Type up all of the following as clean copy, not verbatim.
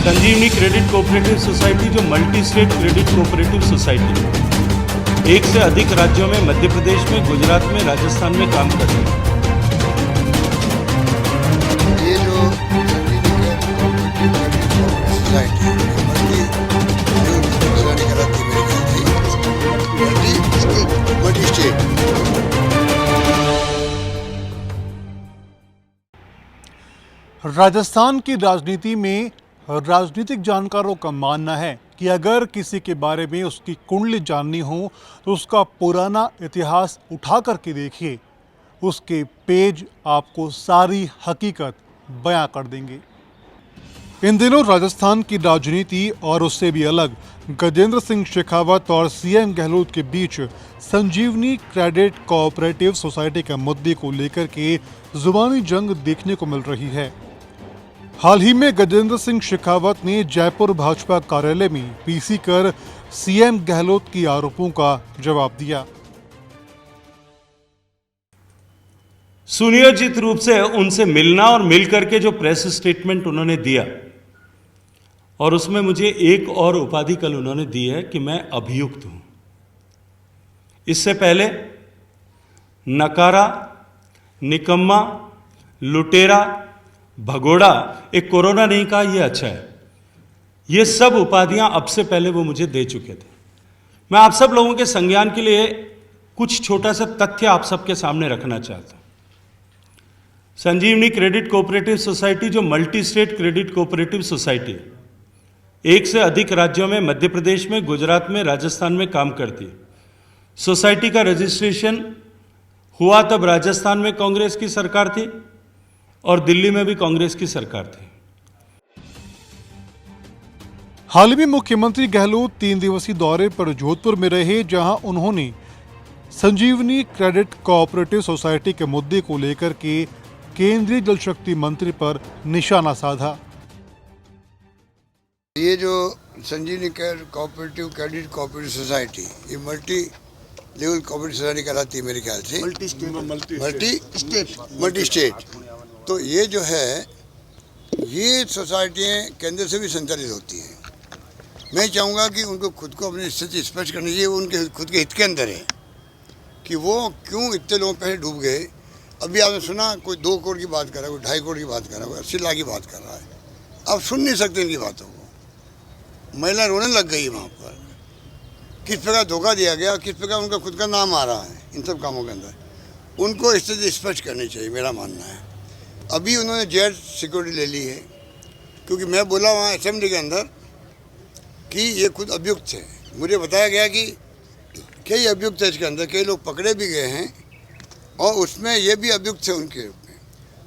संजीवनी credit cooperative society जो multi state credit cooperative society है, एक से अधिक राज्यों में, मध्य प्रदेश में, गुजरात में, राजस्थान में काम कर रही है। ये जो सोसाइटी मल्टी स्टेट। राजस्थान की राजनीति में राजनीतिक जानकारों का मानना है कि अगर किसी के बारे में उसकी कुंडली जाननी हो तो उसका पुराना इतिहास उठा करके देखिए, उसके पेज आपको सारी हकीकत बयां कर देंगे। इन दिनों राजस्थान की राजनीति और उससे भी अलग गजेंद्र सिंह शेखावत और सीएम गहलोत के बीच संजीवनी क्रेडिट कोऑपरेटिव सोसाइटी के मुद्दे को लेकर के जुबानी जंग देखने को मिल रही है। हाल ही में गजेंद्र सिंह शेखावत ने जयपुर भाजपा कार्यालय में पीसी कर सीएम गहलोत के आरोपों का जवाब दिया। सुनियोजित रूप से उनसे मिलना और मिल करके जो प्रेस स्टेटमेंट उन्होंने दिया, और उसमें मुझे एक और उपाधि कल उन्होंने दी है कि मैं अभियुक्त हूं। इससे पहले नकारा, निकम्मा, लुटेरा, भगोड़ा, एक कोरोना नहीं कहा, यह अच्छा है। ये सब उपाधियां अब से पहले वो मुझे दे चुके थे। मैं आप सब लोगों के संज्ञान के लिए कुछ छोटा सा तथ्य आप सबके सामने रखना चाहता हूं। संजीवनी क्रेडिट कोऑपरेटिव सोसाइटी जो multi state credit cooperative society है, एक से अधिक राज्यों में, मध्य प्रदेश में, गुजरात में, राजस्थान में काम करती है। सोसाइटी का रजिस्ट्रेशन हुआ तब राजस्थान में कांग्रेस की सरकार थी और दिल्ली में भी कांग्रेस की सरकार थी। हाल ही में मुख्यमंत्री गहलोत 3 दिवसीय दौरे पर जोधपुर में रहे, जहां उन्होंने संजीवनी क्रेडिट कोऑपरेटिव सोसाइटी के मुद्दे को लेकर के केंद्रीय जल शक्ति मंत्री पर निशाना साधा। ये जो संजीवनी कोऑपरेटिव क्रेडिट कोऑपरेटिव सोसाइटी, ये मल्टी लेवल कोऑपरेटिव सोसाइटी कहलाती है मेरे ख्याल से, मल्टी स्टेट। तो ये जो है, ये सोसाइटियाँ केंद्र से भी संचालित होती हैं। मैं चाहूँगा कि उनको खुद को अपनी स्थिति स्पष्ट करनी चाहिए, उनके खुद के हित के अंदर है कि वो क्यों इतने लोग पहले डूब गए। अभी आपने सुना कोई 2 करोड़ की बात कर रहा है, कोई 2.5 करोड़ की बात कर रहा है, कोई 80 लाख की बात कर रहा है। आप सुन नहीं सकते इनकी बातों को। महिला रोने लग गई वहाँ पर, किस प्रकार धोखा दिया गया, किस प्रकार उनका खुद का नाम आ रहा है इन सब कामों के अंदर। उनको स्थिति स्पष्ट करनी चाहिए, मेरा मानना है। अभी उन्होंने जेड सिक्योरिटी ले ली है, क्योंकि मैं बोला वहाँ असेंबली के अंदर कि ये खुद अभियुक्त है। मुझे बताया गया कि कई अभियुक्त है इसके अंदर, कई लोग पकड़े भी गए हैं और उसमें ये भी अभियुक्त है उनके रूप में।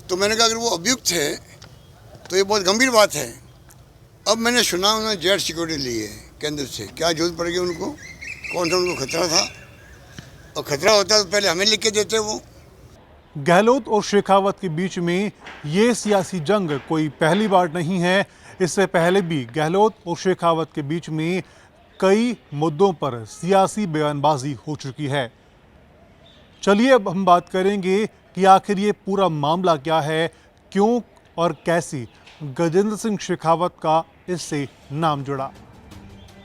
तो मैंने कहा अगर वो अभियुक्त है तो ये बहुत गंभीर बात है। अब मैंने सुना उन्होंने जेड सिक्योरिटी ली है केंद्र से। क्या जरूरत पड़ेगी उनको? कौन सा उनको खतरा था? और खतरा होता तो पहले हमें लिख के देते वो। गहलोत और शेखावत के बीच में ये सियासी जंग कोई पहली बार नहीं है। इससे पहले भी गहलोत और शेखावत के बीच में कई मुद्दों पर सियासी बयानबाजी हो चुकी है। चलिए अब हम बात करेंगे कि आखिर ये पूरा मामला क्या है, क्यों और कैसे गजेंद्र सिंह शेखावत का इससे नाम जुड़ा।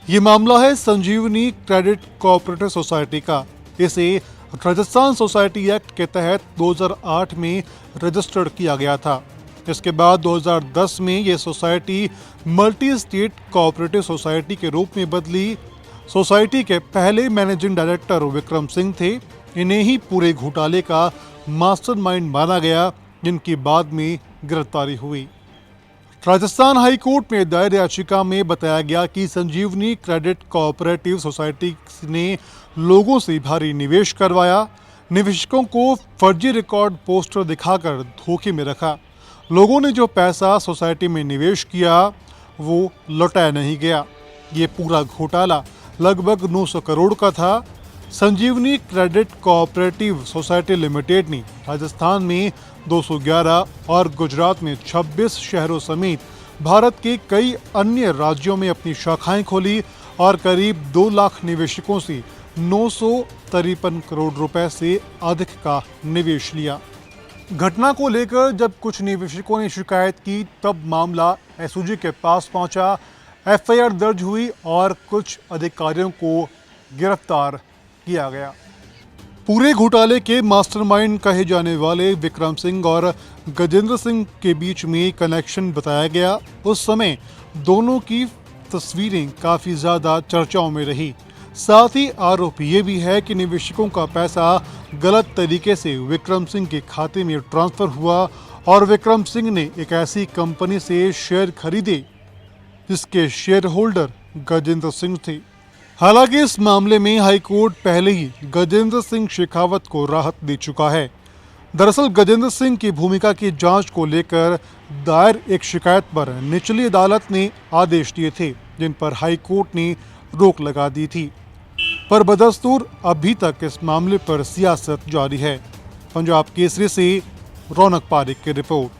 ये मामला है संजीवनी क्रेडिट कोऑपरेटिव सोसाइटी का। इसे राजस्थान सोसाइटी एक्ट के तहत 2008 में रजिस्टर्ड किया गया था। इसके बाद 2010 में ये society multi state cooperative society के रूप में बदली। सोसाइटी के पहले मैनेजिंग डायरेक्टर विक्रम सिंह थे। इन्हें ही पूरे घोटाले का मास्टरमाइंड माना गया, जिनकी बाद में गिरफ्तारी हुई। राजस्थान हाई कोर्ट में दायर याचिका में बताया गया कि संजीवनी क्रेडिट कोऑपरेटिव सोसाइटी ने लोगों से भारी निवेश करवाया, निवेशकों को फर्जी रिकॉर्ड पोस्टर दिखाकर धोखे में रखा। लोगों ने जो पैसा सोसाइटी में निवेश किया वो लौटाया नहीं गया। ये पूरा घोटाला लगभग 900 करोड़ का था। संजीवनी क्रेडिट कोऑपरेटिव सोसाइटी लिमिटेड ने राजस्थान में 211 और गुजरात में 26 शहरों समेत भारत के कई अन्य राज्यों में अपनी शाखाएं खोली और करीब 2 लाख निवेशकों से 953 करोड़ रुपए से अधिक का निवेश लिया। घटना को लेकर जब कुछ निवेशकों ने शिकायत की तब मामला एसओजी के पास पहुंचा, एफआईआर दर्ज हुई और कुछ अधिकारियों को गिरफ्तार किया गया। पूरे घोटाले के मास्टरमाइंड कहे जाने वाले विक्रम सिंह और गजेंद्र सिंह के बीच में कनेक्शन बताया गया। उस समय दोनों की तस्वीरें काफ़ी ज़्यादा चर्चाओं में रही। साथ ही आरोप ये भी है कि निवेशकों का पैसा गलत तरीके से विक्रम सिंह के खाते में ट्रांसफ़र हुआ और विक्रम सिंह ने एक ऐसी कंपनी से शेयर खरीदे जिसके शेयर होल्डर गजेंद्र सिंह थे। हालांकि इस मामले में हाईकोर्ट पहले ही गजेंद्र सिंह शेखावत को राहत दे चुका है। दरअसल गजेंद्र सिंह की भूमिका की जांच को लेकर दायर एक शिकायत पर निचली अदालत ने आदेश दिए थे, जिन पर हाईकोर्ट ने रोक लगा दी थी। पर बदस्तूर अभी तक इस मामले पर सियासत जारी है। पंजाब केसरी से रौनक पारिक की रिपोर्ट।